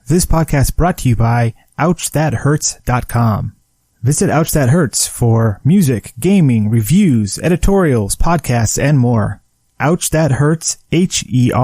This podcast brought to you by OuchThatHurts.com. Visit Ouch That Hurts for music, gaming, reviews, editorials, podcasts, and more. OuchThatHurts, HERTZ.com.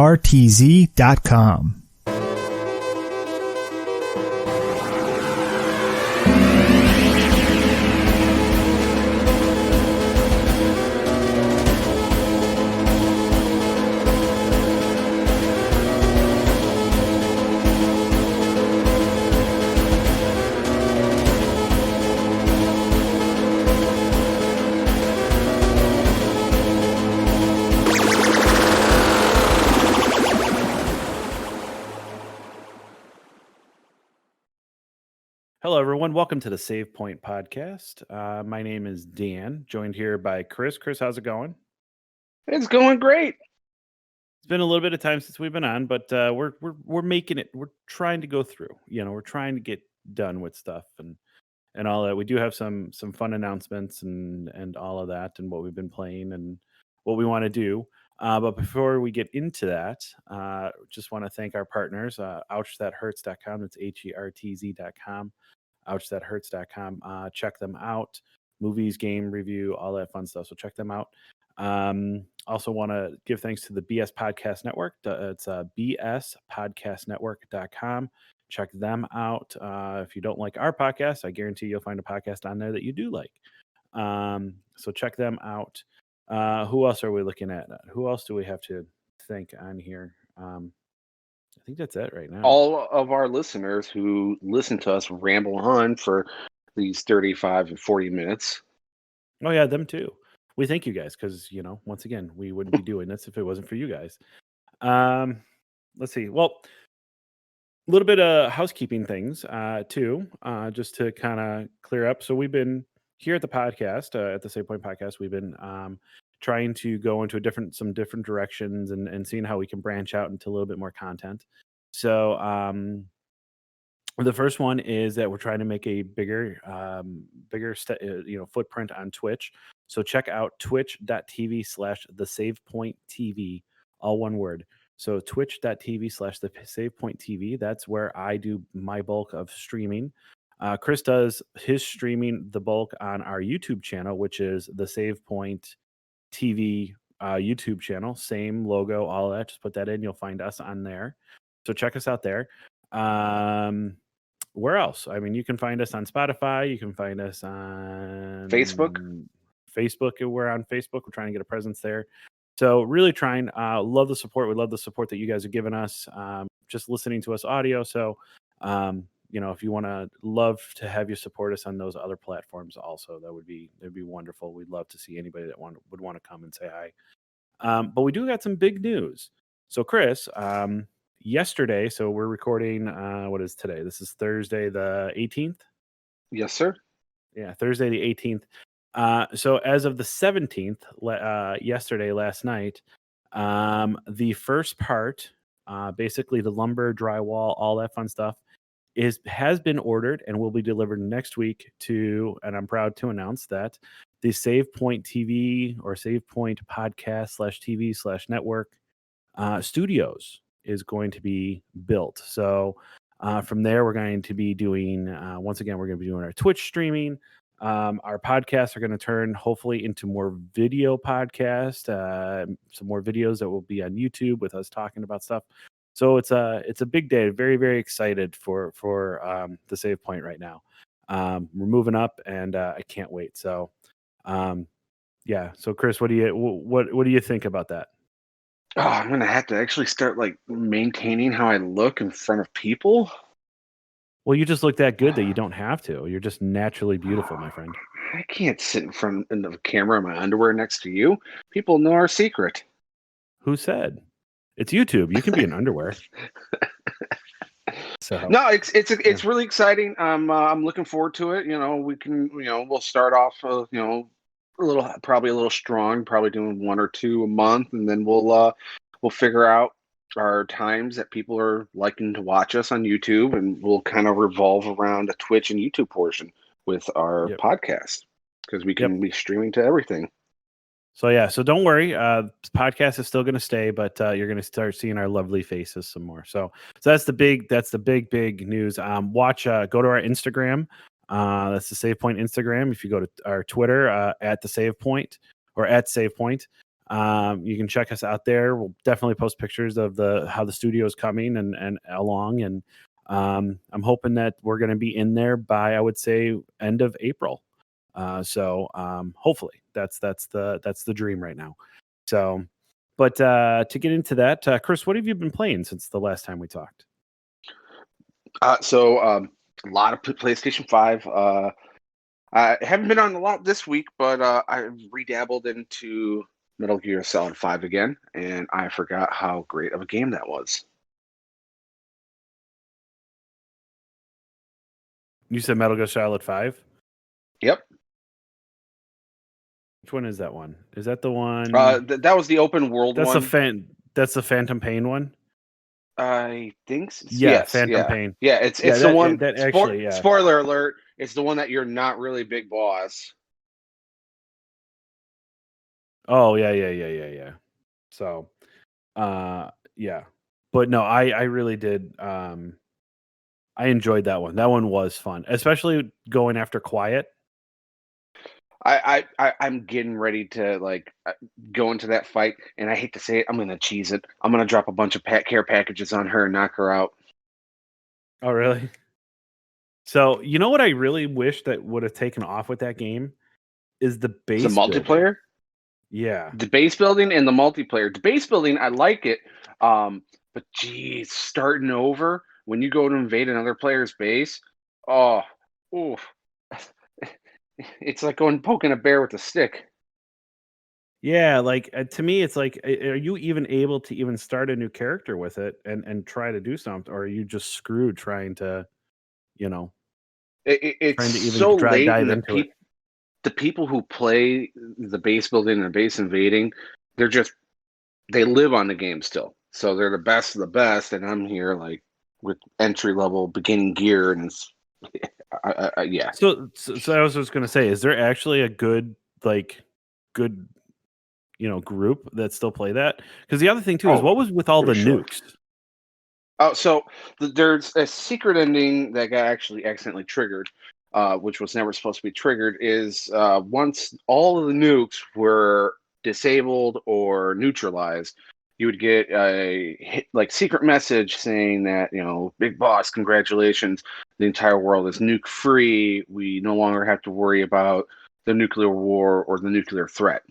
Hello, everyone. Welcome to the Save Point podcast. My name is Dan, joined here by Chris. Chris, how's it going? It's going great. It's been a little bit of time since we've been on, but we're making it. We're trying to go through. We're trying to get done with stuff and all that. We do have some fun announcements and all of that, and what we've been playing and what we want to do. But before we get into that, just want to thank our partners, OuchThatHurts.com. It's HERTZ.com. OuchThatHurts.com. Check them out. Movies, game review, all that fun stuff. So check them out. Also want to give thanks to the BS Podcast Network. It's bspodcastnetwork.com. Check them out. If you don't like our podcast, I guarantee you'll find a podcast on there that you do like. So check them out. Who else are we looking at? Who else do we have to thank on here? I think that's it right now. All of our listeners who listen to us ramble on for these 35 and 40 minutes. Oh, yeah, them too. We thank you guys because, once again, we wouldn't be doing this if it wasn't for you guys. Let's see. Well, a little bit of housekeeping things too, just to kind of clear up. So we've been here at the podcast, at the Save Point Podcast, we've been trying to go into some different directions and seeing how we can branch out into a little bit more content. So the first one is that we're trying to make a bigger footprint on Twitch. So check out twitch.tv/thesavepointtv, all one word. So twitch.tv/thesavepointtv. That's where I do my bulk of streaming. Chris does his streaming the bulk on our YouTube channel, which is the Save Point TV YouTube channel. Same logo, all that. Just put that in. You'll find us on there. So check us out there. Where else? I mean, you can find us on Spotify. You can find us on Facebook. We're on Facebook. We're trying to get a presence there. So really trying. Love the support. We love the support that you guys are giving us. Just listening to us audio. So, if you love to have you support us on those other platforms also, that'd be wonderful. We'd love to see anybody that would want to come and say hi. But we do got some big news. So Chris, yesterday, so we're recording, what is today? This is Thursday the 18th? Yes, sir. Yeah, Thursday the 18th. So as of the 17th, yesterday, last night, the first part, basically the lumber, drywall, all that fun stuff, has been ordered and will be delivered next week and I'm proud to announce that the Save Point TV or Save Point Podcast /TV/network studios is going to be built. So from there, we're going to be doing, once again, we're going to be doing our Twitch streaming. Our podcasts are going to turn hopefully into more video podcast, some more videos that will be on YouTube with us talking about stuff. So it's a big day. Very, very excited for the Save Point right now. We're moving up, and I can't wait. So, yeah. So, Chris, what do you think about that? Oh, I'm gonna have to actually start maintaining how I look in front of people. Well, you just look that good that you don't have to. You're just naturally beautiful, my friend. I can't sit in front of the camera in my underwear next to you. People know our secret. Who said? It's YouTube. You can be in underwear. So no, it's really exciting. I'm looking forward to it. We'll start off, probably a little strong, probably doing 1 or 2 a month, and then we'll figure out our times that people are liking to watch us on YouTube, and we'll kind of revolve around a Twitch and YouTube portion with our podcast because we can be streaming to everything. So yeah, so don't worry. This podcast is still going to stay, but you're going to start seeing our lovely faces some more. So that's the big news. Watch, go to our Instagram. That's the Save Point Instagram. If you go to our Twitter at the Save Point or at Save Point, you can check us out there. We'll definitely post pictures of how the studio is coming and along. And I'm hoping that we're going to be in there by, I would say, end of April. So hopefully that's the dream right now. So, but to get into that, Chris, what have you been playing since the last time we talked? So a lot of PlayStation 5. I haven't been on a lot this week, but I redabbled into Metal Gear Solid 5 again, and I forgot how great of a game that was. You said Metal Gear Solid 5? Yep. Which one is that one? Is that the one? That was the open world that's one. That's the Phantom Pain one? I think so. Yeah, Yes, Phantom Pain. Yeah, it's Yeah, the one. that actually, yeah. Spoiler alert! It's the one that you're not really big boss. Oh yeah. So, yeah, but no, I really did. I enjoyed that one. That one was fun, especially going after Quiet. I'm getting ready to go into that fight, and I hate to say it, I'm gonna cheese it. I'm gonna drop a bunch of care packages on her and knock her out. Oh really? So you know what I really wish that would have taken off with that game is the base the multiplayer. Yeah, the base building and the multiplayer. The base building, I like it, but geez, starting over when you go to invade another player's base, oh, oof. It's like going poking a bear with a stick. yeah. Like to me, it's like, are you even able to even start a new character with it and try to do something, or are you just screwed trying to, you know, It's trying to even so late, dive and into it? the people who play the base building and the base invading, they live on the game still, so they're the best of the best, and I'm here like with entry level beginning gear, and it's yeah. So I was just gonna say, is there actually a good good group that still play that? Because the other thing too is, what was with all the Sure. nukes? Oh, so there's a secret ending that got actually accidentally triggered, which was never supposed to be triggered. Is once all of the nukes were disabled or neutralized, you would get a secret message saying that, big boss, congratulations, the entire world is nuke free. We no longer have to worry about the nuclear war or the nuclear threat.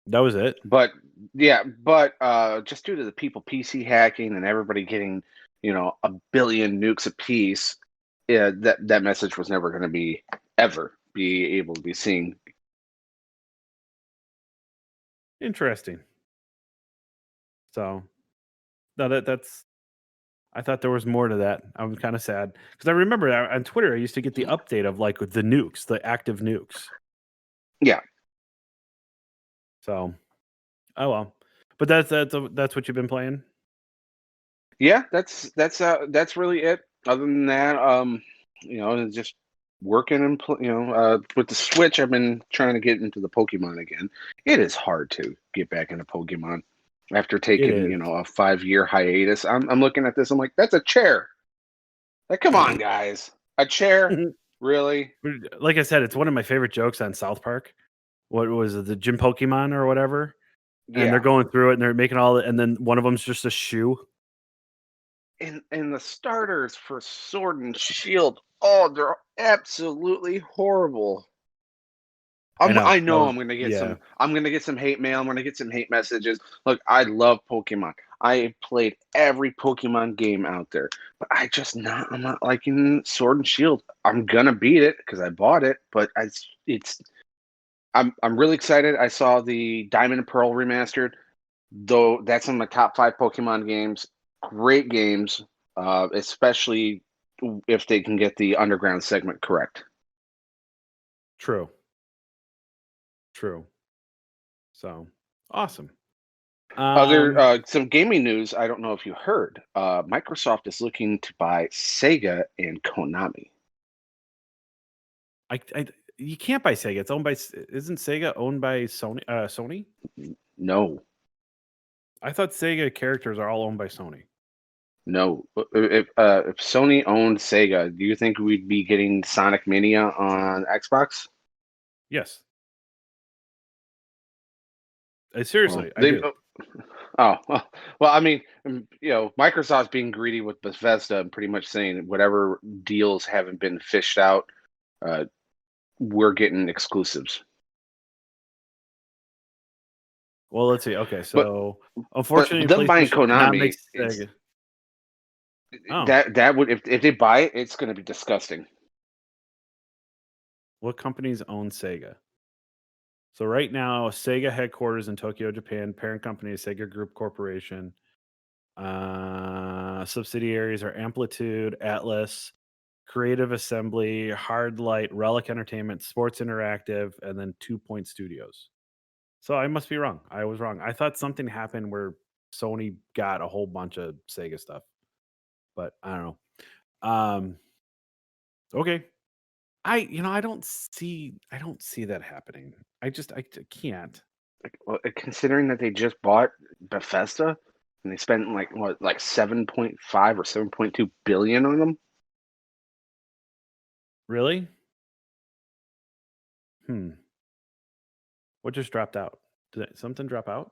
That was it. But just due to the people PC hacking and everybody getting, a billion nukes apiece, yeah, that message was never going to be able to be seen. Interesting. So, no, that's. I thought there was more to that. I'm kind of sad because I remember on Twitter I used to get the update of the nukes, the active nukes. Yeah. So, oh well, but that's what you've been playing. Yeah, that's really it. Other than that, just working and with the Switch, I've been trying to get into the Pokemon again. It is hard to get back into Pokemon after taking a 5-year hiatus. I'm looking at this. I'm like, that's a chair. Like, come on, guys, a chair, really? Like I said, it's one of my favorite jokes on South Park. What was it, the Gym Pokemon or whatever? Yeah. And they're going through it and they're making and then one of them's just a shoe. And the starters for Sword and Shield, oh, they're absolutely horrible. I know I'm gonna get some. I'm gonna get some hate mail. I'm gonna get some hate messages. Look, I love Pokemon. I played every Pokemon game out there, but I'm not liking Sword and Shield. I'm gonna beat it because I bought it, but I'm really excited. I saw the Diamond and Pearl remastered, though. That's in my top 5 Pokemon games. Great games, especially if they can get the underground segment correct. True. So awesome. Other some gaming news. I don't know if you heard. Microsoft is looking to buy Sega and Konami. You can't buy Sega. It's owned by. Isn't Sega owned by Sony? Sony? No, I thought Sega characters are all owned by Sony. no. If Sony owned Sega, do you think we'd be getting Sonic Mania on Xbox? Yes. Seriously, I They, do. well, I mean, Microsoft's being greedy with Bethesda and pretty much saying whatever deals haven't been fished out, we're getting exclusives. Well, let's see. Okay, But so unfortunately, them buying PlayStation cannot Konami make is Sega. Oh, that would if they buy it, it's going to be disgusting. what companies own Sega? So right now, Sega headquarters in Tokyo, Japan. Parent company is Sega Group Corporation. Subsidiaries are Amplitude, Atlas, Creative Assembly, Hard Light, Relic Entertainment, Sports Interactive, and then 2 Point Studios. So I must be wrong. I was wrong. I thought something happened where Sony got a whole bunch of Sega stuff, but I don't know. Okay. I don't see that happening. I can't. Well, considering that they just bought Bethesda and they spent like 7.5 or 7.2 billion on them. Really? What just dropped out? Did something drop out?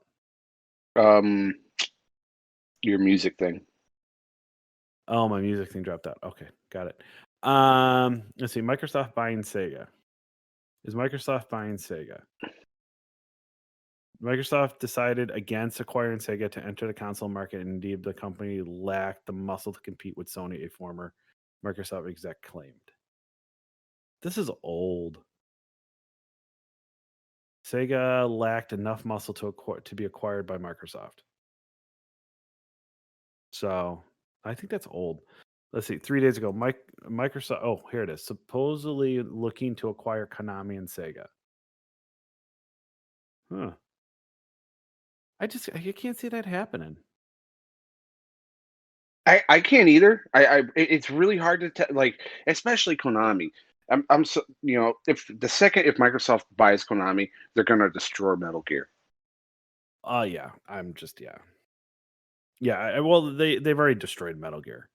Your music thing. Oh, my music thing dropped out. Okay, got it. Let's see. Microsoft buying Sega. Is Microsoft buying Sega? Microsoft decided against acquiring Sega to enter the console market, and indeed the company lacked the muscle to compete with Sony, a former Microsoft exec claimed. This is old. Sega lacked enough muscle to be acquired by Microsoft. So I think that's old. Let's see. 3 days ago, Microsoft. Oh, here it is. Supposedly looking to acquire Konami and Sega. Huh. I can't see that happening. I can't either. It's really hard to tell, like, especially Konami. I'm so if Microsoft buys Konami, they're gonna destroy Metal Gear. Yeah. Yeah. Well, they've already destroyed Metal Gear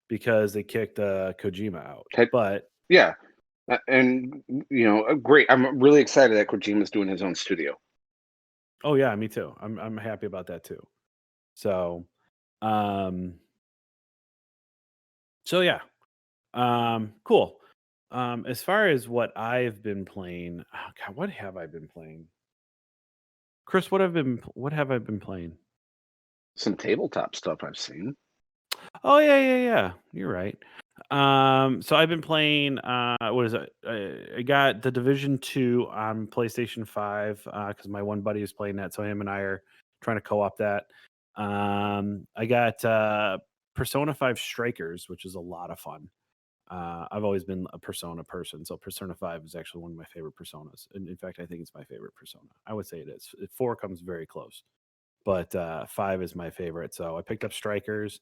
because they kicked Kojima out. But yeah, and great. I'm really excited that Kojima's doing his own studio. Oh yeah, me too. I'm happy about that too. So, yeah, cool. As far as what I've been playing, oh God, what have I been playing? Chris, what have I been playing? Some tabletop stuff I've seen. Oh yeah. You're right. So I've been playing. What is it? I got the Division 2 on PlayStation 5 because my one buddy is playing that, so him and I are trying to co-op that. I got Persona 5 Strikers, which is a lot of fun. I've always been a Persona person, so Persona 5 is actually one of my favorite Personas. And in fact, I think it's my favorite Persona. I would say it is. 4 comes very close, but 5 is my favorite. So I picked up Strikers.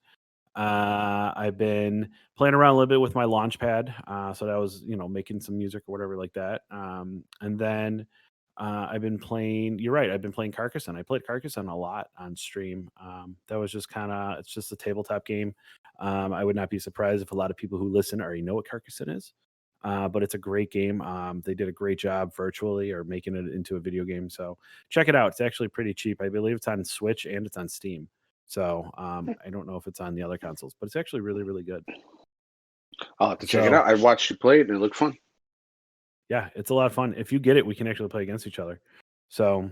I've been playing around a little bit with my Launchpad. So that was, making some music or whatever like that. And then I've been playing, you're right, I've been playing Carcassonne. I played Carcassonne a lot on stream. That was just it's just a tabletop game. I would not be surprised if a lot of people who listen already know what Carcassonne is. But it's a great game. They did a great job virtually or making it into a video game. So check it out. It's actually pretty cheap. I believe it's on Switch and it's on Steam. So I don't know if it's on the other consoles, but it's actually really, really good. I'll have to check it out. I watched you play it and it looked fun. Yeah, it's a lot of fun. If you get it, we can actually play against each other. So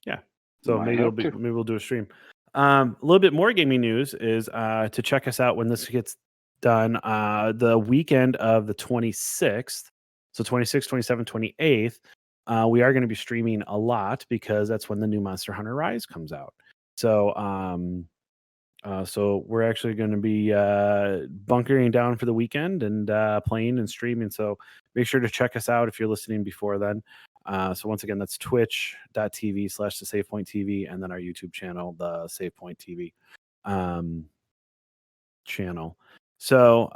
yeah. So maybe we'll do a stream. A little bit more gaming news is to check us out when this gets done. The weekend of the 26th, so 26th, 27th, 28th, we are going to be streaming a lot because that's when the new Monster Hunter Rise comes out. So so we're actually going to be bunkering down for the weekend and playing and streaming. So make sure to check us out if you're listening before then. So once again, that's twitch.tv/thesavepointtv and then our YouTube channel, the SavePoint TV channel. So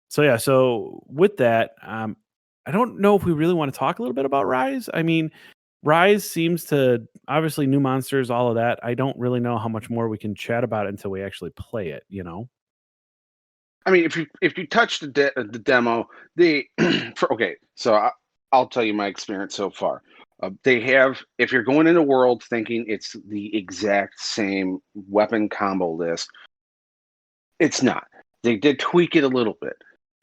So with that, I don't know if we really want to talk a little bit about Rise. I mean, Rise seems to obviously new monsters, all of that. I don't really know how much more we can chat about it until we actually play it. I mean, if you touch the demo, they I'll tell you my experience so far. They have, if you're going in a world thinking it's the exact same weapon combo list, it's not. They did tweak it a little bit.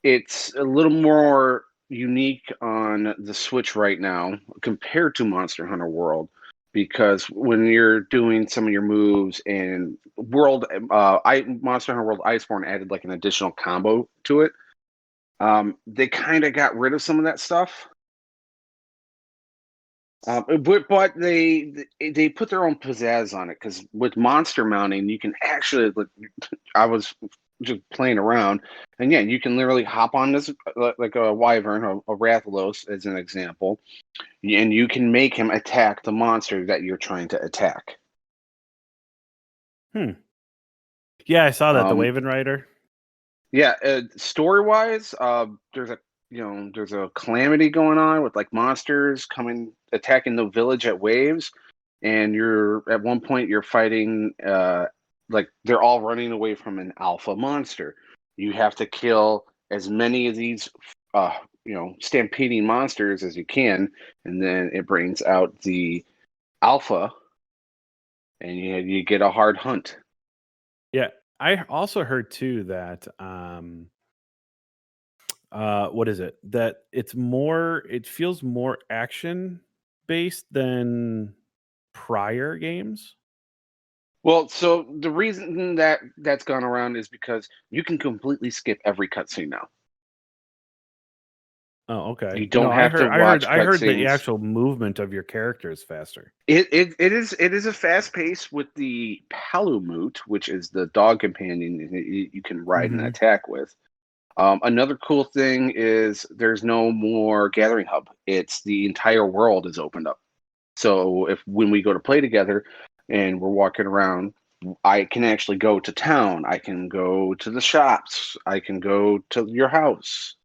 It's a little more unique on the Switch right now compared to Monster Hunter World, because when you're doing some of your moves and Monster Hunter World Iceborne added like an additional combo to it. They kind of got rid of some of that stuff. But they put their own pizzazz on it, because with monster mounting, you can actually. I was just playing around, and yeah, you can literally hop on this like a wyvern, a Rathalos, as an example, and you can make him attack the monster that you're trying to attack. Yeah, I saw that, the Um, Waven Rider. Yeah, story wise, there's a calamity going on with like monsters coming attacking the village at waves, and you're at one point you're fighting like they're all running away from an alpha monster. You have to kill as many of these stampeding monsters as you can, and then it brings out the alpha, and you get a hard hunt. Yeah, I also heard too that what is it? That it feels more action based than prior games. Well, so the reason that that's gone around is because you can completely skip every cutscene now. Oh, okay. You No, don't have to watch I heard the cutscenes. actual movement of your character is faster. It is a fast pace with the Palamute, which is the dog companion you can ride and Mhm. attack with. Another cool thing is there's no more gathering hub. It's the entire world is opened up. So when we go to play together and we're walking around, I can actually go to town. I can go to the shops. I can go to your house,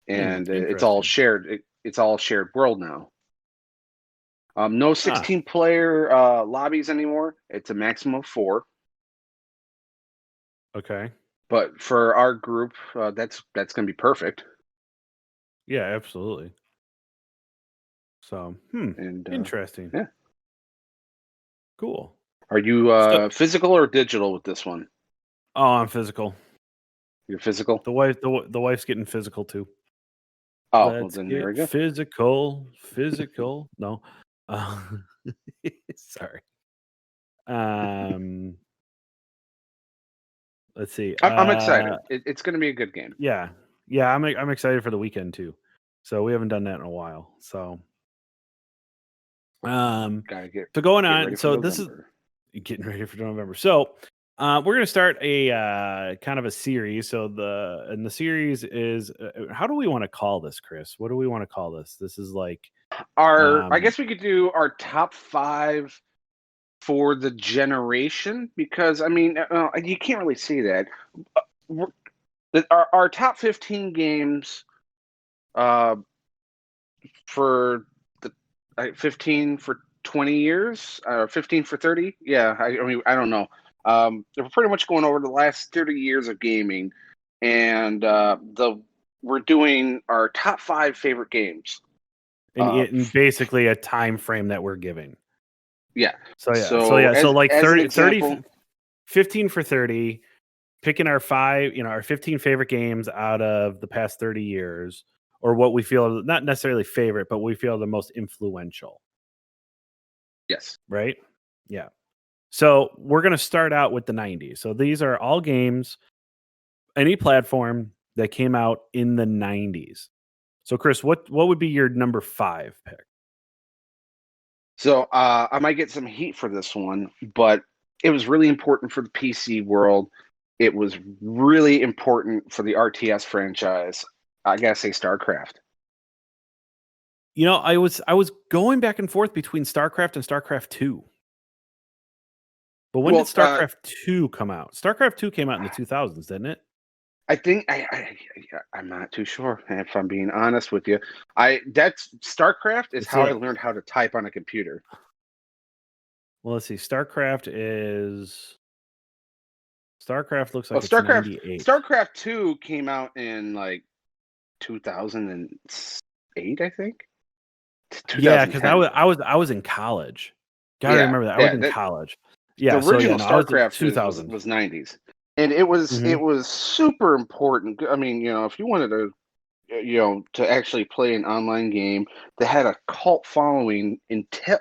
and it's all Interesting. shared. It's all shared world now. No Ah, 16-player lobbies anymore. It's a maximum of 4. okay. But for our group, that's going to be perfect. Yeah, absolutely. So, And interesting. yeah, Cool. are you So, physical or digital with this one? oh, I'm physical. You're physical. The wife's getting physical too. Oh, well Let's then there get we go. physical. Physical. No. Uh, sorry. Um, let's see. I'm excited. It's going to be a good game. Yeah. Yeah, I'm excited for the weekend too. So we haven't done that in a while. So Gotta get so going get on. ready for So this is November. getting ready for November. So we're gonna start a kind of a series. So the series is how do we want to call this, Chris? What do we want to call this? This is like I um guess we could do our top 5 for the generation, because I mean, you can't really see that. Our top 15 games uh, for the 15 for 20 years, 15 for 30. Yeah, I mean, I don't know. We're pretty much going over the last 30 years of gaming, and we're doing our top 5 favorite games. in basically a time frame that we're giving. Yeah. So yeah. So So yeah. So like as an 30, example, 15 for 30, picking our our 15 favorite games out of the past 30 years, or what we feel not necessarily favorite, but we feel the most influential. yes. Right? Yeah. So we're going to start out with the 90s. So these are all games, any platform that came out in the 90s. So Chris, what would be your number 5 pick? So I might get some heat for this one, but it was really important for the PC world. It was really important for the RTS franchise. I gotta say, StarCraft. I was going back and forth between StarCraft and StarCraft 2. But when did Well, StarCraft 2 come out? StarCraft 2 came out in the 2000s, didn't it? I think I'm not too sure if I'm being honest with you. That's StarCraft is It's how I a learned how to type on a computer. well. Let's see. StarCraft looks Well, like it's 98. StarCraft 2 came out in like 2008, I think. Yeah, because 2010. I was in college. Gotta Yeah, remember that I was yeah. in college. The Yeah. So yeah, original no, I was in StarCraft was 2000. 90s, and it Hmm. was super important. I mean, if you wanted to to actually play an online game that had a cult following until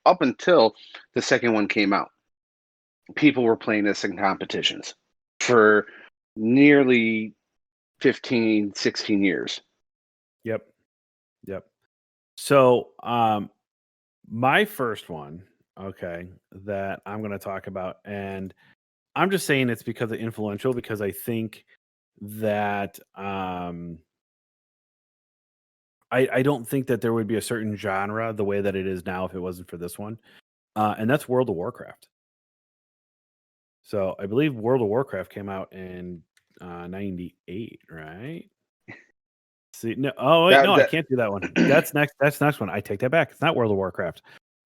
up until the second one came out. People were playing this in competitions for nearly 15, 16 years. Yep. Yep. So my first one, okay, that I'm going to talk about, and I'm just saying it's because of influential, because I think that I don't think that there would be a certain genre the way that it is now if it wasn't for this one, and that's World of Warcraft. So I believe World of Warcraft came out in 98, right? See, no, oh wait, That no, I that can't do that one. That's next. That's next one. I take that back. It's not World of Warcraft.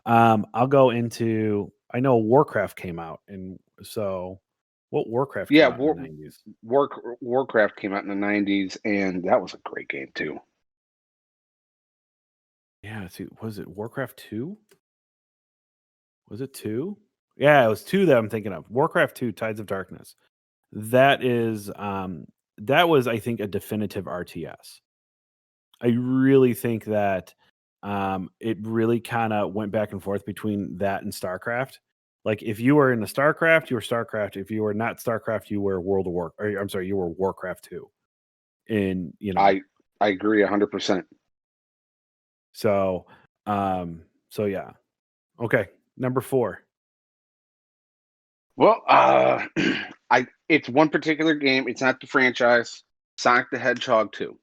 I'll go into. I know Warcraft came out, and so what Warcraft yeah, came out in the 90s? Warcraft came out in the 90s, and that was a great game too. Yeah, see, was it Warcraft 2? Was it 2? Yeah, it was 2 that I'm thinking of. Warcraft 2, Tides of Darkness. That is that was, I think, a definitive RTS. I really think that it really kind of went back and forth between that and StarCraft. Like if you were in the StarCraft, you were StarCraft. If you were not StarCraft, you were World of War. Or, I'm sorry, you were Warcraft 2. And I I agree 100%. so so yeah. Okay, number 4. Well, I it's one particular game. It's not the franchise. Sonic the Hedgehog 2.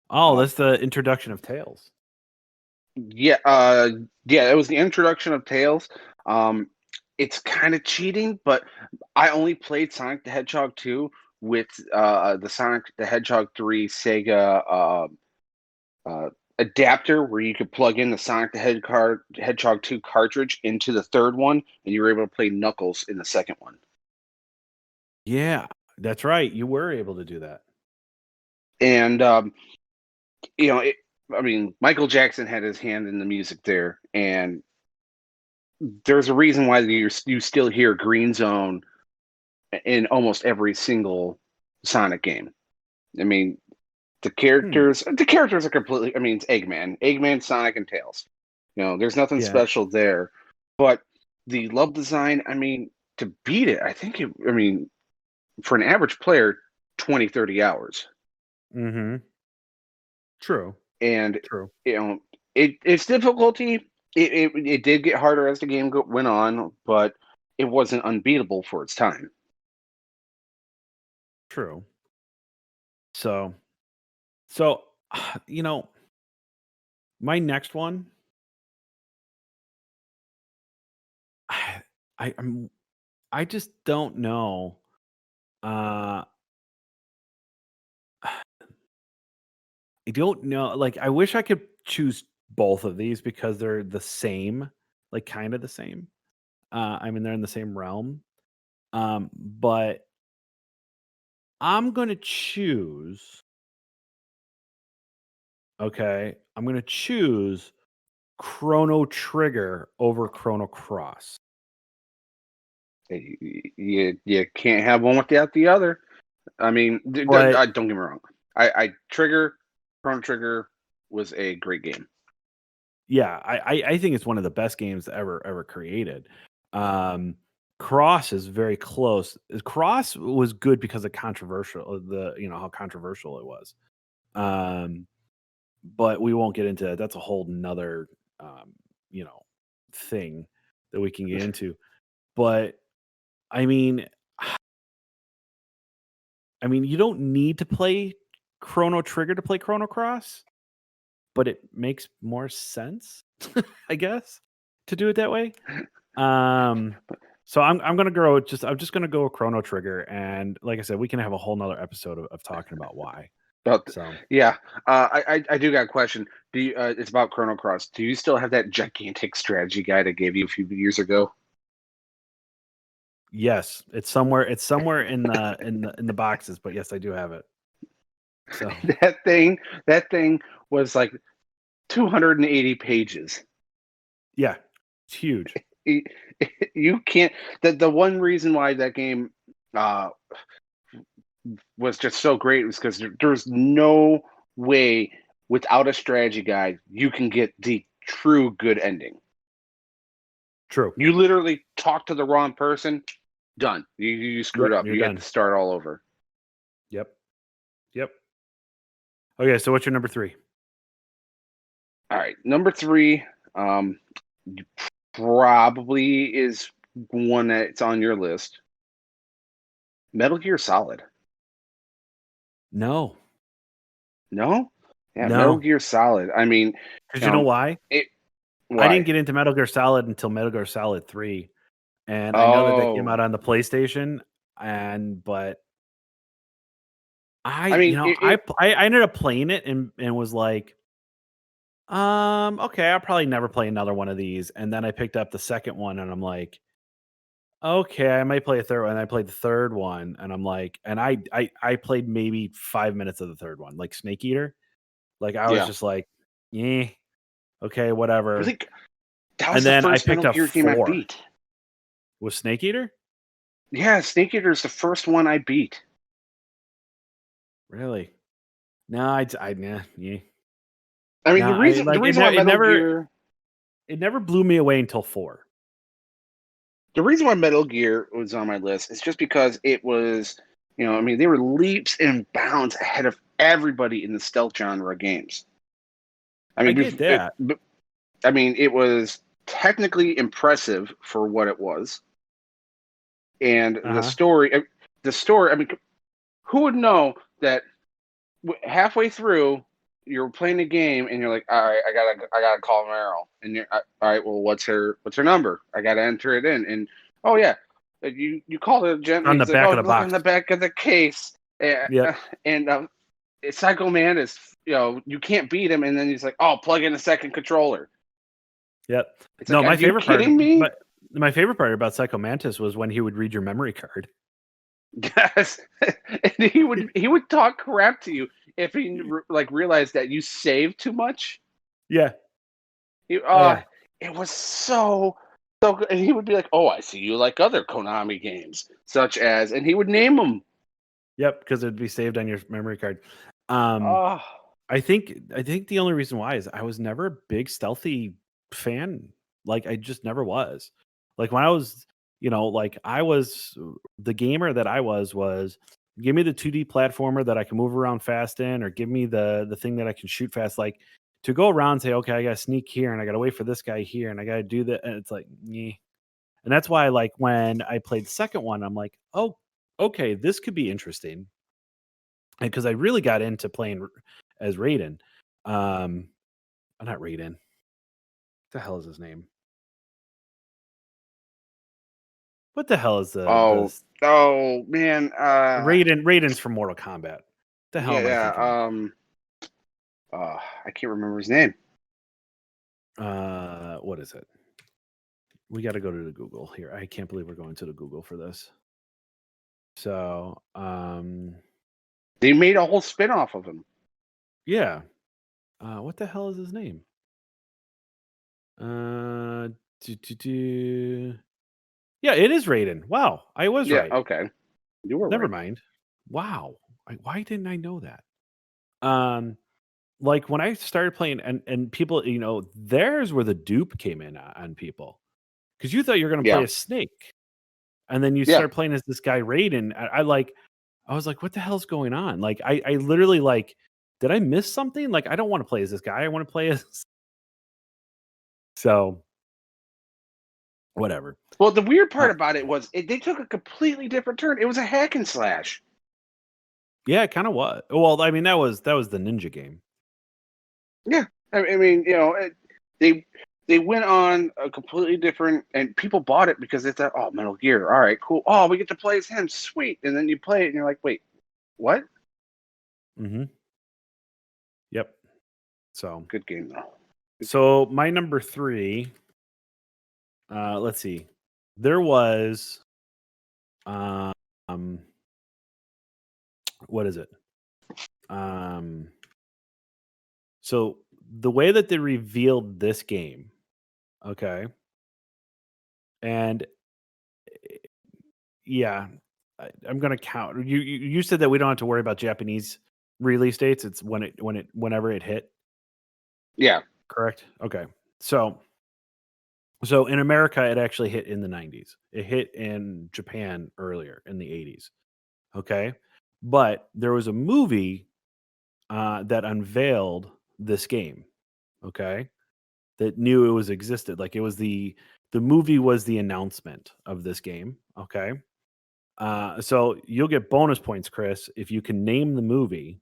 Oh, Um, that's the introduction of Tails. yeah, yeah, it was the introduction of Tails. Um, it's kind of cheating, but I only played Sonic the Hedgehog 2 with the Sonic the Hedgehog 3 Sega uh, adapter where you could plug in the Hedgehog 2 cartridge into the third one, and you were able to play Knuckles in the second one. Yeah, that's right. You were able to do that. And you know, it, I mean, Michael Jackson had his hand in the music there, and there's a reason why you still hear Green Zone in almost every single Sonic game. I mean, Hmm. the characters are completely. I mean, it's Eggman, Sonic, and Tails. There's nothing Yeah. special there, but the level design. I mean, to beat it, I think it. I mean, for an average player, 20, 30 hours, Mhm. True. and True. its difficulty. It did get harder as the game went on, but it wasn't unbeatable for its time. True. So so you know, my next one, I I'm I just don't know. Uh I don't know. Like I wish I could choose both of these because they're the same, like kind of the same. I mean they're in the same realm. But I'm going to choose okay, I'm going to choose Chrono Trigger over Chrono Cross. You can't have one without the other. I mean, But don't get me wrong. Chrono Trigger was a great game. yeah, I think it's one of the best games ever created. Um, Cross is very close. Cross was good because of controversial how controversial it was. Um, but we won't get into that. That's a whole nother um, you know, thing that we can get into. But I mean, you don't need to play Chrono Trigger to play Chrono Cross, but it makes more sense, I guess, to do it that way. Um, So I'm gonna go I'm just gonna go with Chrono Trigger, and like I said, we can have a whole nother episode of talking about why. But So yeah, I do got a question. Do you? It's about Chrono Cross. Do you still have that gigantic strategy guide I gave you a few years ago? yes, it's somewhere in the boxes, but yes, I do have it. So That thing was like 280 pages. yeah, it's huge. You you can't. The one reason why that game uh, was just so great was because there's no way without a strategy guide you can get the true good ending. True. You literally talk to the wrong person, done. You screwed Yep, up. you're You done. have to start all over. Yep. Okay, so what's your number 3? All right, number 3 probably is one that's on your list. Metal Gear Solid. No. No? Yeah, Metal No. Gear Solid. I mean, Because you know why? Why? I didn't get into Metal Gear Solid until Metal Gear Solid 3. And I know that came out Oh, on the PlayStation, but I mean, I ended up playing it and was like, okay, I'll probably never play another one of these. And then I picked up the second one and I'm like, okay, I might play a third one. And I played the third one and I'm like, and I played maybe 5 minutes of the third one, like Snake Eater. Like I was yeah. just like, yeah, okay, I whatever. think that was And the then I first picked Metal up Gear game I 4 beat. with Snake Eater. Yeah, Snake Eater is the first one I beat. Really? No, yeah. I mean, No, the reason why it never blew me away until 4. Metal Gear was on my list is just because it was, I mean, they were leaps and bounds ahead of everybody in the stealth genre games. I I mean, get that. it was technically impressive for what it was, and Uh-huh. the story. I mean, who would know that halfway through you're playing a game and you're like, all right, I gotta call Meryl, and you're all right. Well, what's her number? I gotta enter it in, and oh yeah, you call her gently. On the He's like, back oh, of the look on box. the back of the case, Yep. and Psycho Man is, you can't beat him, and then he's like, oh, plug in a second controller. Yep. It's No, like, are my you favorite part kidding me? my favorite part about Psycho Mantis was when he would read your memory card. Yes, and he would talk crap to you if he realized that you saved too much. Yeah. He, Oh, yeah. it was so good. And he would be like, "Oh, I see you like other Konami games, such as," and he would name them. Yep, because it'd be saved on your memory card. Um, Oh, I think the only reason why is I was never a big stealthy fan. Like I just never was. Like when I was, like I was the gamer that I was give me the 2D platformer that I can move around fast in, or give me the thing that I can shoot fast. Like to go around and say, okay, I gotta sneak here and I gotta wait for this guy here and I gotta do that. And it's like, yeah. And that's why like when I played the second one, I'm like, oh, okay, this could be interesting. And because I really got into playing as Raiden. Not Raiden. What the hell is his name? What the hell is the man. Raiden's from Mortal Kombat? The hell am I thinking of? I can't remember his name. What is it? We got to go to the Google here. I can't believe we're going to the Google for this. So, They made a whole spin-off of him. yeah. What the hell is his name? Yeah, it is Raiden. Wow, I was right. Okay. You were Never right. mind. Wow, why didn't I know that? Like when I started playing, and people, there's where the dupe came in on people, because you thought you were going to play Yeah. a snake, and then you Yeah. start playing as this guy Raiden. I was like, what the hell's going on? Like, I literally like, did I miss something? Like, I don't want to play as this guy. I want to play as. So, whatever. Well, the weird part about it was they took a completely different turn. It was a hack and slash. Yeah, it kind of was. Well, I mean, that was the ninja game. Yeah, I mean, they they went on a completely different, and people bought it because they thought, oh, Metal Gear, all right, cool. Oh, we get to play as him, sweet. And then you play it, and you're like, wait, what? Mm-hmm. Yep. So Good game though. So my number 3. Let's see. There was, um, what is it? So the way that they revealed this game, okay, and yeah, I'm gonna count. You said that we don't have to worry about Japanese release dates. It's whenever it hit. Yeah. Correct. Okay. So in America, it actually hit in the 90s. It hit in Japan earlier in the 80s. Okay. But there was a movie that unveiled this game. Okay. That knew it was existed. Like it was the movie was the announcement of this game. Okay. So you'll get bonus points, Chris, if you can name the movie,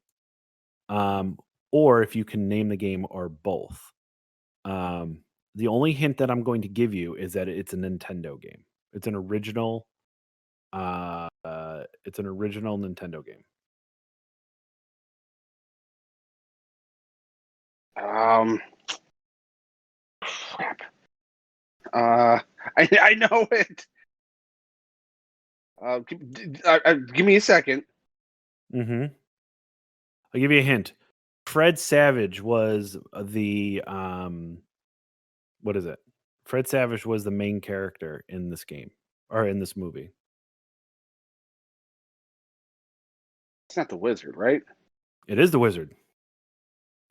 or if you can name the game, or both. The only hint that I'm going to give you is that it's a Nintendo game. It's an original. It's an original Nintendo game. Crap. I know it. Give me a second. Mm-hmm. I'll give you a hint. Fred Savage was the what is it? Fred Savage was the main character in this game or in this movie. It's not the Wizard, right? It is the Wizard.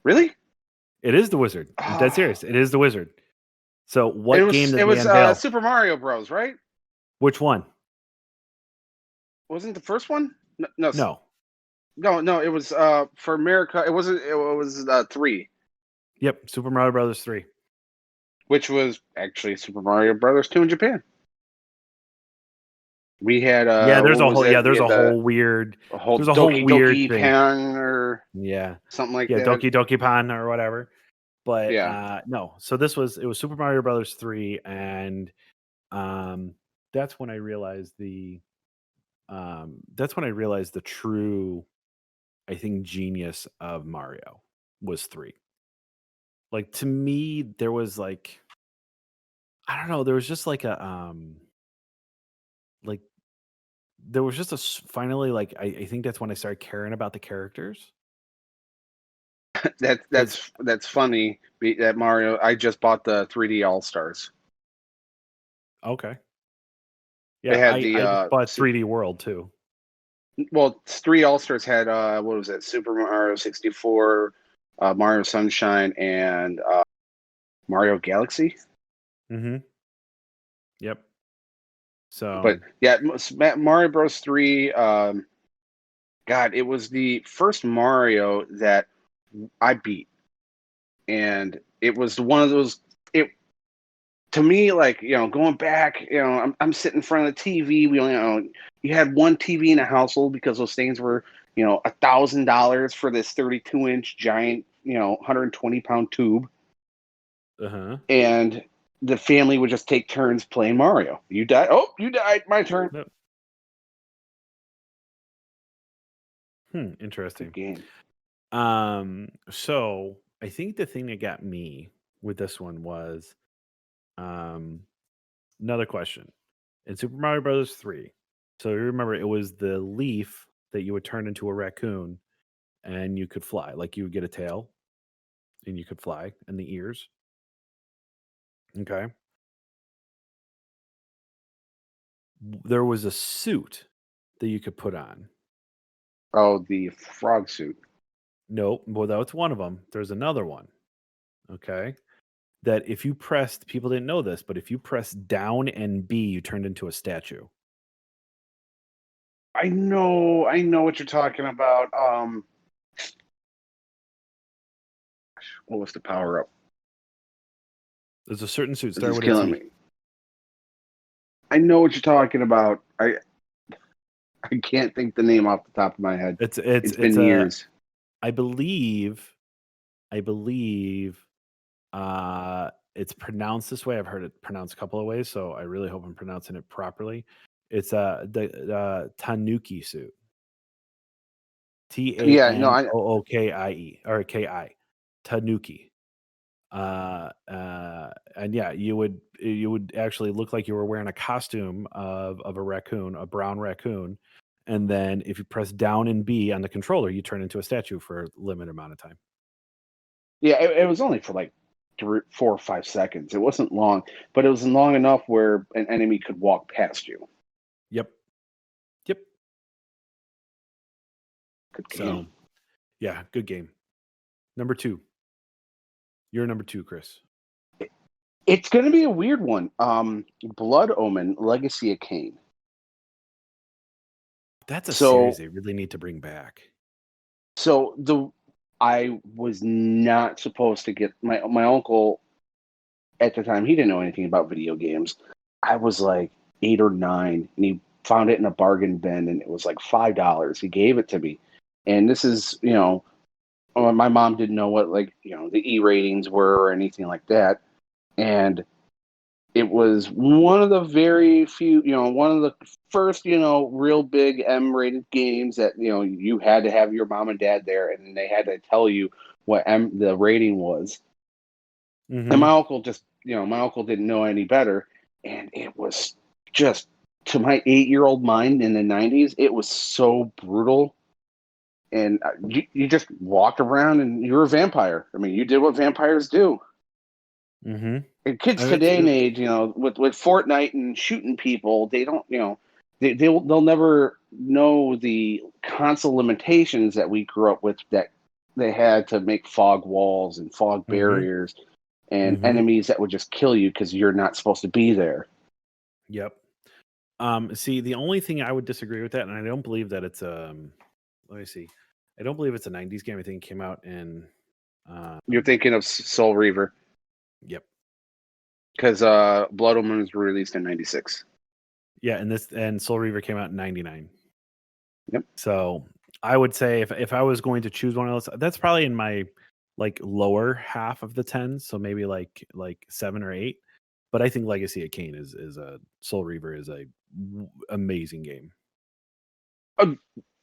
Really? It is the Wizard. I'm dead serious. It is the Wizard. So what game did it they was unveil? Super Mario Bros, right? Which one? Wasn't the first one? No. It was for America. It wasn't. It was 3, Yep, Super Mario Brothers 3. which was actually Super Mario Brothers 2 in Japan. We had there's a whole weird there's a whole weird Doki thing. Pan or Yeah, something like yeah, that. Doki Pan or whatever. But Yeah. no. So it was Super Mario Brothers 3, and that's when I realized the true, I think, genius of Mario was 3. Like to me, there was like, I don't know, there was just like a like there was just finally, like, I think that's when I started caring about the characters. That's funny. That Mario. I just bought the 3D All Stars. Okay. They Yeah, had I bought 3D World too. Well, 3 All Stars had what was it? Super Mario 64, Mario Sunshine, and Mario Galaxy. Mm-hmm. Yep. So, But yeah, Mario Bros. 3. God, it was the first Mario that I beat, and it was one of those. It to me, like, going back, I'm sitting in front of the TV. We only, you had one TV in a household because those things were, $1,000 for this 32-inch giant, 120-pound tube. And the family would just take turns playing Mario. You died. Oh, you died. My turn. Yep. Interesting. Good game. So I think the thing that got me with this one was, another question. In Super Mario Brothers 3, so you remember it was the leaf that you would turn into a raccoon and you could fly. Like you would get a tail and you could fly, and the ears. Okay. There was a suit that you could put on. Oh, the frog suit. Nope. Well, that's one of them. There's another one. Okay. That if you pressed, people didn't know this, but if you pressed down and B, you turned into a statue. I know what you're talking about. What was the power up? There's a certain suit. This Start is with killing me. I know what you're talking about. I can't think the name off the top of my head. It's been years. I believe It's pronounced this way. I've heard it pronounced a couple of ways, so I really hope I'm pronouncing it properly. It's the Tanuki suit. Yeah, no, I Tanookie or Ki. Tanuki. And yeah, you would actually look like you were wearing a costume of a raccoon, a brown raccoon, and then if you press down and B on the controller, you turn into a statue for a limited amount of time. yeah, it was only for like 4 or 5 seconds. It wasn't long, but it was long enough where an enemy could walk past you. Yep. Yep. Good So game. yeah, good game. Number 2. You're number 2, Chris. It's going to be a weird one. Blood Omen: Legacy of Kain. That's a series So they really need to bring back. I was not supposed to get my uncle at the time. He didn't know anything about video games. I was like 8 or 9, and he found it in a bargain bin, and it was like $5. He gave it to me, and this is my mom didn't know what the E ratings were or anything like that, and it was one of the very few, one of the first, real big M-rated games that you had to have your mom and dad there, and they had to tell you what the rating was. And my uncle my uncle didn't know any better, and it was just, to my 8-year-old mind in the 90s, it was so brutal. And you just walked around and you were a vampire. I mean, you did what vampires do. Mm-hmm. And kids And today and age, with Fortnite and shooting people, they don't, they'll never know the console limitations that we grew up with, that they had to make fog walls and fog Mm-hmm. barriers and Mm-hmm. enemies that would just kill you because you're not supposed to be there. Yep. See, the only thing I would disagree with that, and I don't believe that it's let me see. I don't believe it's a 90s game. I think it came out in You're thinking of Soul Reaver, yep. because Blood Omen was released in '96. Yeah, and Soul Reaver came out in 99. Yep. So I would say if I was going to choose one of those, that's probably in my like lower half of the 10s, so maybe like 7 or 8. But I think Legacy of Kain is a Soul Reaver is a amazing game.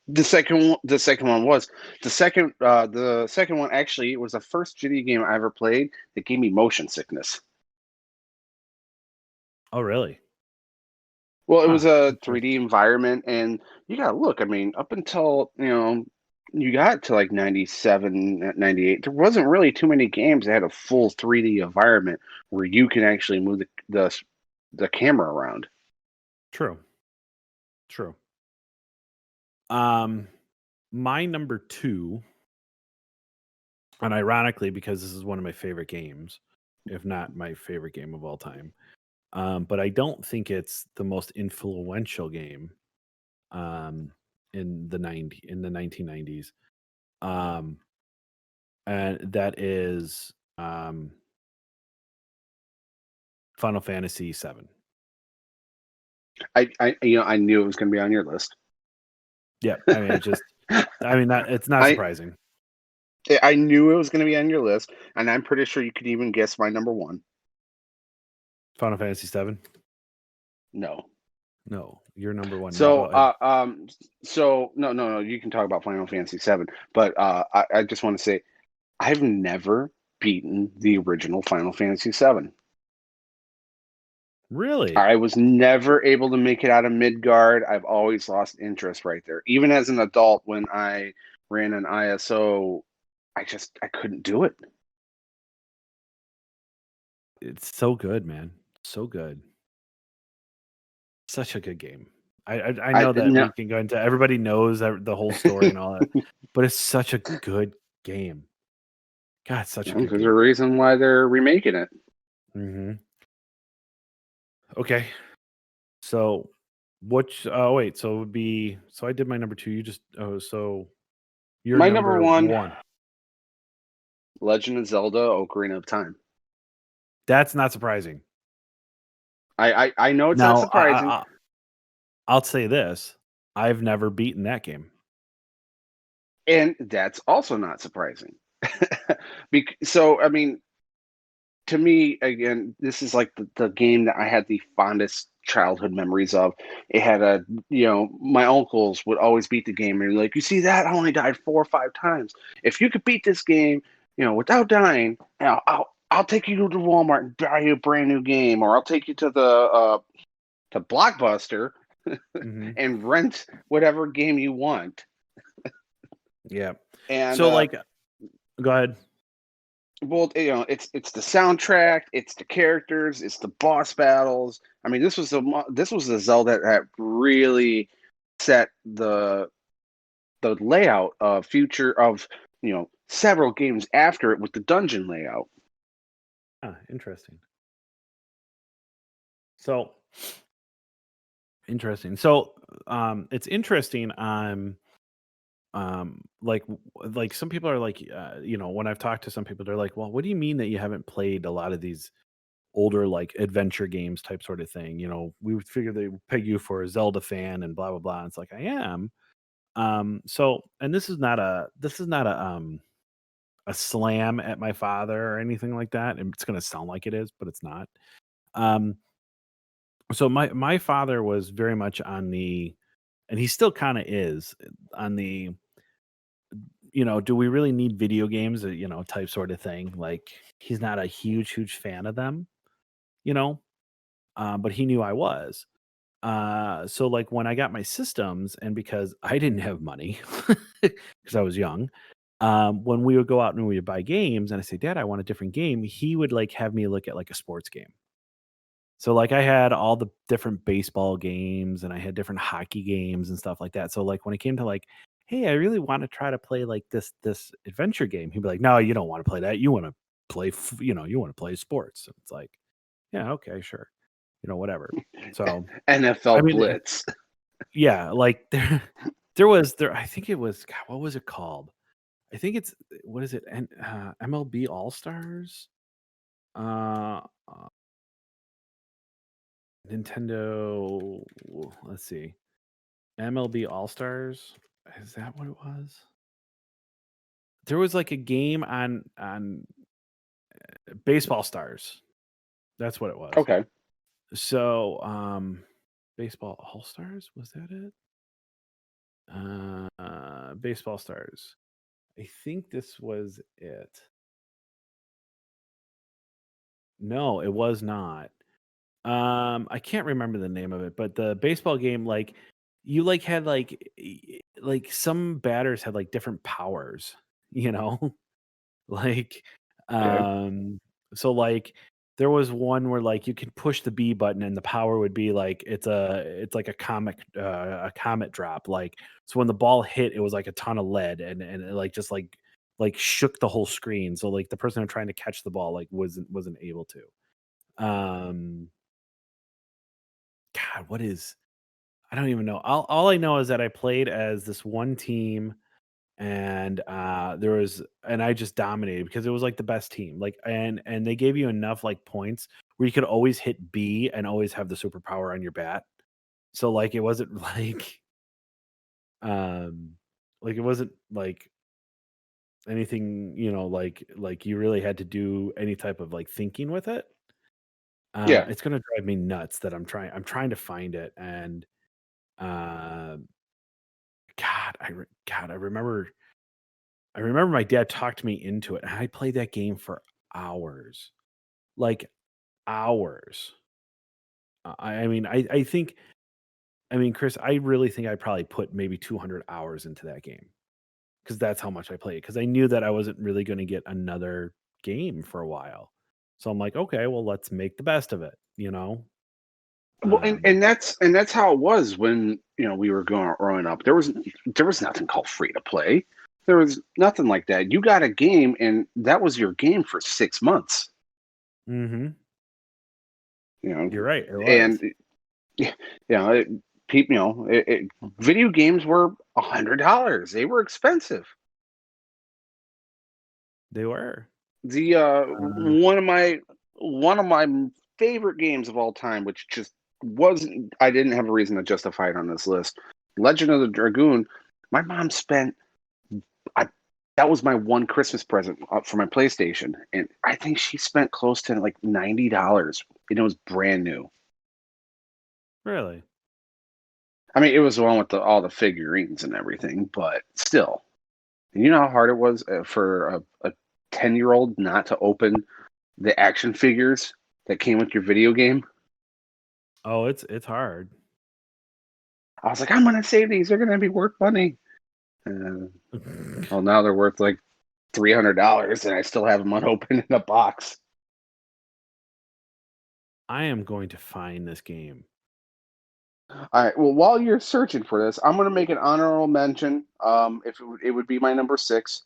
The second one was the second one. Actually, it was the first video game I ever played that gave me motion sickness. Oh, really? Well, it was a Interesting. 3D environment, and you gotta look. I mean, up until you got to like 97, 98, there wasn't really too many games that had a full 3D environment where you can actually move the camera around. True. My number 2, and ironically, because this is one of my favorite games, if not my favorite game of all time, but I don't think it's the most influential game in the 1990s, and that is Final Fantasy VII. I knew it was going to be on your list. Yeah, I mean, it's not surprising. I knew it was going to be on your list, and I'm pretty sure you could even guess my number 1. Final Fantasy VII. No, you're number 1. So, no, you can talk about Final Fantasy VII, but I just want to say I've never beaten the original Final Fantasy VII. Really? I was never able to make it out of Midgard. I've always lost interest right there. Even as an adult, when I ran an ISO, I couldn't do it. It's so good, man. So good. Such a good game. I know that we can go into, everybody knows the whole story and all that, but it's such a good game. God, it's such a good There's game. a reason why they're remaking it. Mm-hmm. Okay. So which wait, so it would be, so I did my number 2. You just so you're My number 1, 1. Legend of Zelda: Ocarina of Time. That's not surprising. I know it's not surprising. I'll say this. I've never beaten that game. And that's also not surprising. So, I mean, to me, again, this is like the game that I had the fondest childhood memories of. It had my uncles would always beat the game, and like, you see that? I only died 4 or 5 times. If you could beat this game, without dying, I'll take you to Walmart and buy you a brand new game, or I'll take you to the to Blockbuster Mm-hmm. and rent whatever game you want. Yeah. And So like, go ahead. well, it's the soundtrack, it's the characters, it's the boss battles. I mean, this was the Zelda that really set the layout of future of several games after it with the dungeon layout. Interesting. So interesting. So it's interesting. Like some people are like, when I've talked to some people, they're like, well, what do you mean that you haven't played a lot of these older like adventure games type sort of thing? We would figure they would peg you for a Zelda fan and blah blah blah. And it's like I am. So and this is not a slam at my father or anything like that. And it's gonna sound like it is, but it's not. Um so my father was very much on the, and he still kind of is on the, do we really need video games, type sort of thing. Like he's not a huge fan of them, you know but he knew I was. So like when I got my systems, and because I didn't have money because I was young, when we would go out and we would buy games and I say, Dad, I want a different game, he would like have me look at like a sports game. So like I had all the different baseball games and I had different hockey games and stuff like that. So like when it came to like, hey, I really want to try to play like this adventure game, he'd be like, no, you don't want to play that. You want to play, you want to play sports. And it's like, yeah, okay, sure, whatever. So I NFL mean, Blitz. yeah, like there. I think it was, God, what was it called? I think it's, what is it? And MLB All Stars. Uh, Nintendo. Let's see. MLB All Stars. Is that what it was? There was like a game on Baseball Stars. That's what it was. Okay. So, Baseball All Stars, was that it? Baseball Stars. I think this was it. No, it was not. I can't remember the name of it, but the baseball game, like you like had like some batters had like different powers, you know? Like, Okay. um, so like there was one where like you could push the B button and the power would be like it's like a comet drop. Like so when the ball hit, it was like a ton of lead and it like just like shook the whole screen. So like the person trying to catch the ball like wasn't able to. Um God, what is, I don't even know. All I know is that I played as this one team and I just dominated because it was like the best team. Like and they gave you enough like points where you could always hit B and always have the superpower on your bat. So like it wasn't um like it wasn't like anything, like you really had to do any type of like thinking with it. Yeah. It's gonna drive me nuts that I'm trying to find it. And uh God, I remember my dad talked me into it, and I played that game for hours, like hours. I mean, I mean, Chris, I really think I probably put maybe 200 hours into that game because that's how much I played. Because I knew that I wasn't really going to get another game for a while, so I'm like, okay, well, let's make the best of it. Well, Um, and that's how it was when we were growing up. There was nothing called free to play. There was nothing like that. You got a game, and that was your game for 6 months. hmm You know, You're right, it and was. people, video games were $100. They were expensive. They were. The Uh, one of my favorite games of all time, which just wasn't. I didn't have a reason to justify it on this list. Legend of the Dragoon. My mom spent, I that was my one Christmas present for my PlayStation, and I think she spent close to like $90, and it was brand new. Really? I mean, it was the one with all the figurines and everything, but still. And you know how hard it was for a 10-year-old not to open the action figures that came with your video game? Oh, it's hard. I was like, I'm going to save these. They're going to be worth money. Well, now they're worth like $300, and I still have them unopened in a box. I am going to find this game. All right. Well, while you're searching for this, I'm going to make an honorable mention. If it would be my number 6,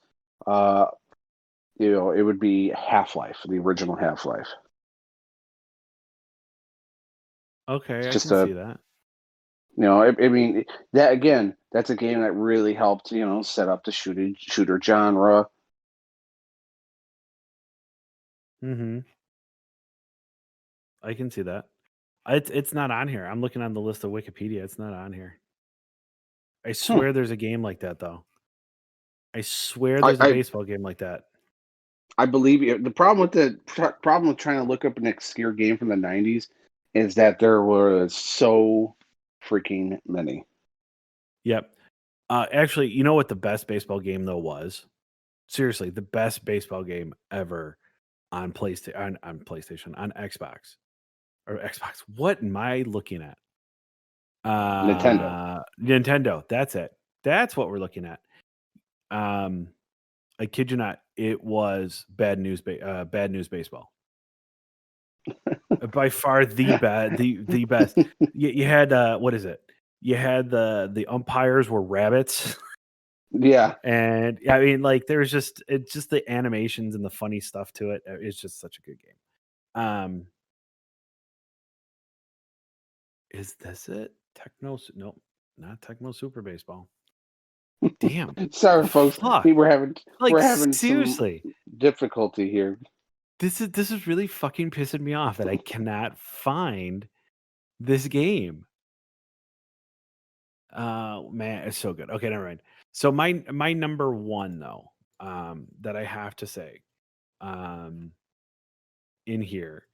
it would be Half-Life, the original Half-Life. Okay, It's I just can see that. I mean, that again, that's a game that really helped, set up the shooter genre. Mm-hmm. I can see that. It's not on here. I'm looking on the list of Wikipedia. It's not on here. I swear there's a game like that, though. I swear there's a I baseball game like that. I believe you. The problem with trying to look up an obscure game from the '90s is that there was so freaking many. Yep. Actually, you know what the best baseball game though was? Seriously, the best baseball game ever on PlayStation on Xbox or Xbox. What am I looking at? Nintendo. Nintendo. That's it. That's what we're looking at. I kid you not. It was Bad News Baseball. By far the best. You had what is it? You had the umpires were rabbits. Yeah. And I mean, like, it's just the animations and the funny stuff to it. It's just such a good game. Is this it? Nope, not Tecmo Super Baseball. Damn. Sorry, folks. Fuck. We're having Seriously. some difficulty here. This is really fucking pissing me off that I cannot find this game. Man, it's so good. Okay, never mind. So my number one though, that I have to say, in here,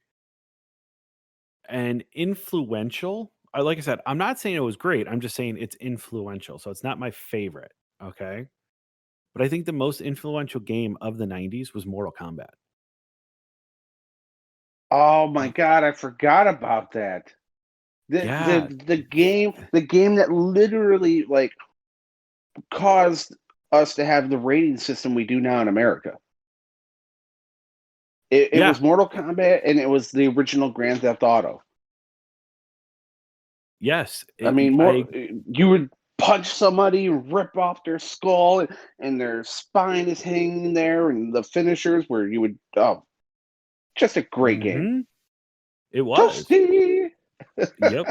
and influential. Like I said, I'm not saying it was great. I'm just saying it's influential. So it's not my favorite. Okay. But I think the most influential game of the 90s was Mortal Kombat. Oh my God, I forgot about that. Yeah. The game that literally like caused us to have the rating system we do now in America. It Yeah. was Mortal Kombat, and it was the original Grand Theft Auto. Yes. I mean, you would punch somebody, rip off their skull, and their spine is hanging there, and the finishers where you would just a great game. Mhm. It was. Toasty! Yep.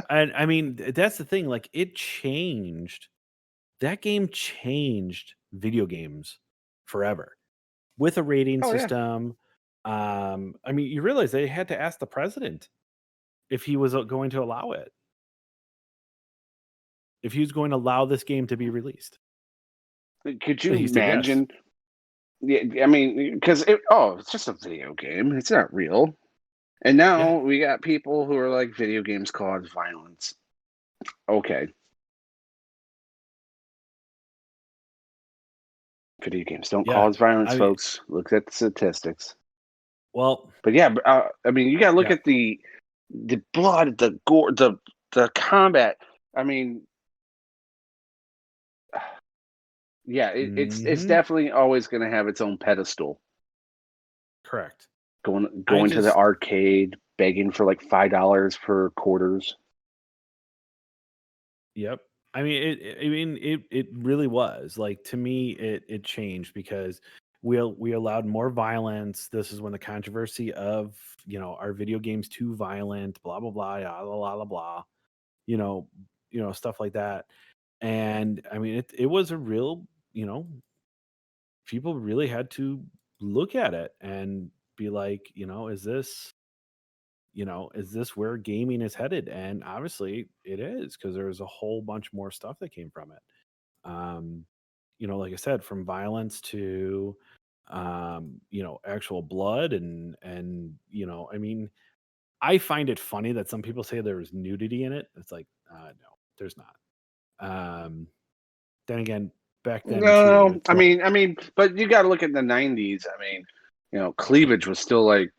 And I mean, that's the thing. Like, it changed. That game changed video games forever with a rating Oh yeah. system. I mean, you realize they had to ask the president if he was going to allow it, if he was going to allow this game to be released. Could you And he said yes. imagine? Yeah, I mean, because it's just a video game. It's not real. And now we got people who are like, video games cause violence. Okay. Video games don't cause violence, folks. Look at the statistics. Well, but yeah, I mean, you gotta look at the blood, the gore, the combat. I mean, yeah, it's definitely always going to have its own pedestal. Correct. Going to the arcade, begging for like $5 for quarters. Yep. I mean, it really was like, to me, it changed because we allowed more violence. This is when the controversy of, our video games too violent, blah blah blah, blah blah blah blah, stuff like that. And I mean, it was a real, people really had to look at it and be like, is this where gaming is headed? And obviously it is, because there's a whole bunch more stuff that came from it. like I said, from violence to actual blood and I mean, I find it funny that some people say there's nudity in it. It's like, no, there's not. Then again, back then too, No, but you got to look at the '90s. I mean, cleavage was still like,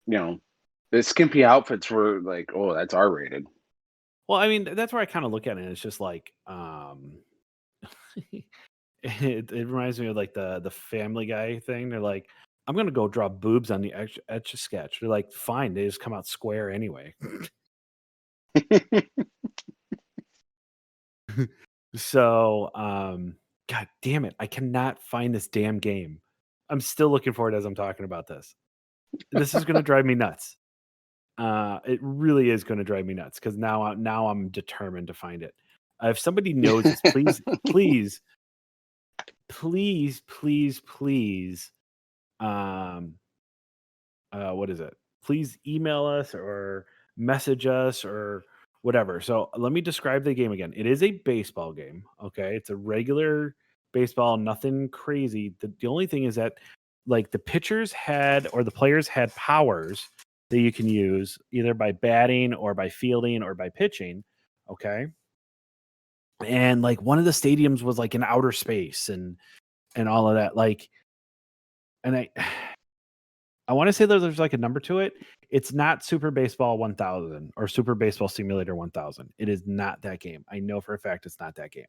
the skimpy outfits were like, oh, that's R-rated. well, I mean, that's where I kind of look at it. It's just like, it reminds me of like the Family Guy thing. They're like, I'm gonna go draw boobs on the etch a sketch. They're like, fine, they just come out square anyway. So, God damn it, I cannot find this damn game. I'm still looking for it as I'm talking about this. This is gonna drive me nuts. It really is gonna drive me nuts because now I'm determined to find it. If somebody knows this, please, please, what is it? Please email us or message us or whatever. So let me describe the game again. It is a baseball game. Okay. It's a regular baseball, nothing crazy. The only thing is that like the pitchers had or the players had powers that you can use either by batting or by fielding or by pitching. Okay. And like one of the stadiums was like in outer space and all of that. Like, and I want to say that there's like a number to it. It's not Super Baseball 1000 or Super Baseball Simulator 1000. It is not that game. I know for a fact it's not that game.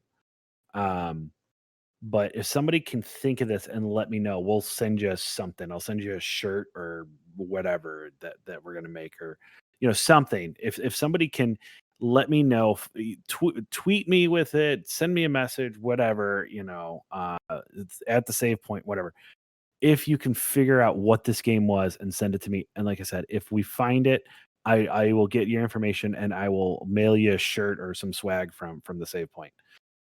But if somebody can think of this and let me know, we'll send you something. I'll send you a shirt or whatever that we're gonna make, or something. If somebody can let me know, tweet me with it, send me a message, whatever. It's at the save point, whatever. If you can figure out what this game was and send it to me, and like I said, if we find it, I will get your information and I will mail you a shirt or some swag from the save point.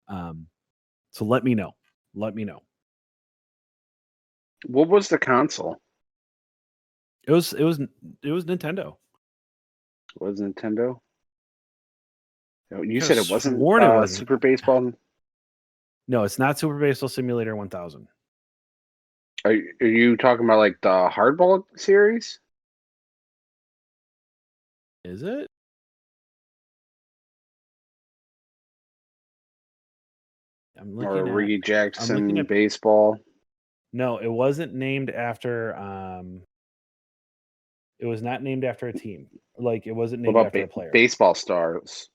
So let me know. Let me know. What was the console? It was Nintendo. It was Nintendo? You I said it wasn't sworn it wasn't. Super Baseball? No, it's not Super Baseball Simulator 1000. Are you talking about like the Hardball series? Is it? I'm looking Or at Ricky Jackson at- baseball? No, it wasn't named after it was not named after a team. Like it wasn't What named about after a player. Baseball Stars?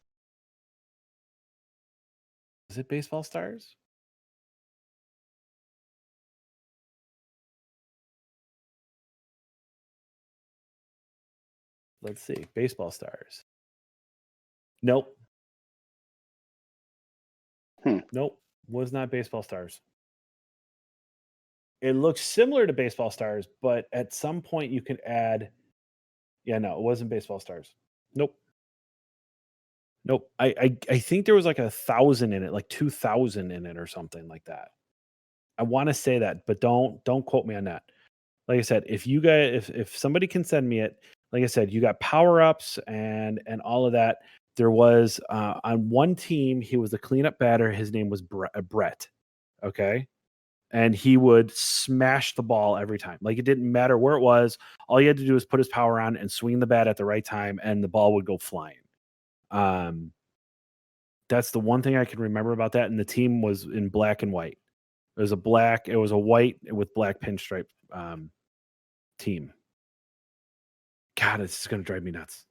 Is it Baseball Stars? Let's see. Baseball Stars. Nope. Nope. Was not Baseball Stars. It looks similar to Baseball Stars, but at some point you could add. Yeah, no, it wasn't Baseball Stars. Nope. Nope. I think there was like 1,000 in it, like 2,000 in it or something like that. I want to say that, but don't quote me on that. Like I said, if you guys if somebody can send me it, like I said, you got power-ups and all of that. There was on one team, he was the cleanup batter. His name was Brett. Okay. And he would smash the ball every time. Like it didn't matter where it was. All he had to do was put his power on and swing the bat at the right time, and the ball would go flying. That's the one thing I can remember about that. And the team was in black and white. It was a white with black pinstripe team. God, this is going to drive me nuts.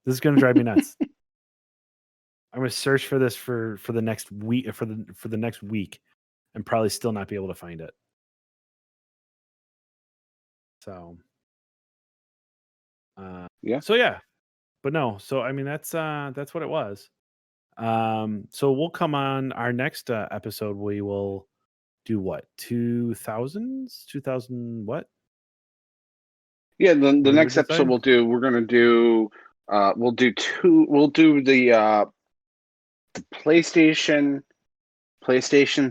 This is going to drive me nuts. I'm going to search for this for the next week for the next week, and probably still not be able to find it. So, Yeah. So yeah, but no. So I mean, that's what it was. So we'll come on our next episode. We will do what 2000s 2000 what? Yeah, the What did next we episode decide? we'll do the PlayStation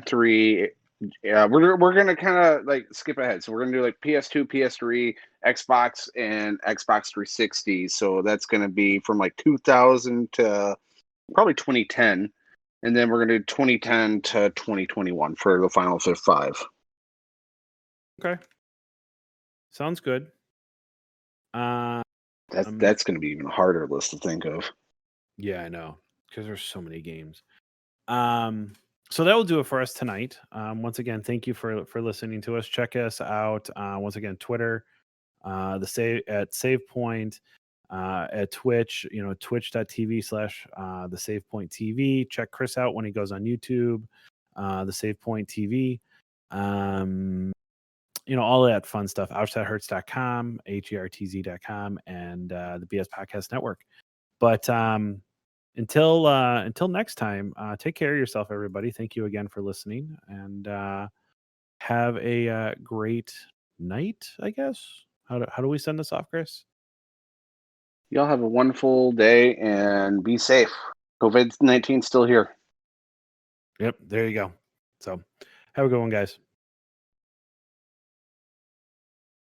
3. Yeah, we're gonna kind of like skip ahead. So we're gonna do like PS2, PS3, Xbox, and Xbox 360. So that's gonna be from like 2000 to probably 2010. and then we're gonna do 2010 to 2021 for the final 5. Okay. Sounds good. Um, That's gonna be even a harder list to think of. yeah, I know, because there's so many games. So that will do it for us tonight. Once again, thank you for listening to us. Check us out once again, Twitter, the save at SavePoint, at Twitch, twitch.tv/ the SavePoint TV. Check Chris out when he goes on YouTube, the SavePoint TV. All of that fun stuff. OuchThatHurts.com, HERTZ.com, and the BS Podcast Network. But until next time, take care of yourself, everybody. Thank you again for listening, and have a great night, I guess. How do we send this off, Chris? Y'all have a wonderful day and be safe. COVID-19 still here. Yep, there you go. So have a good one, guys.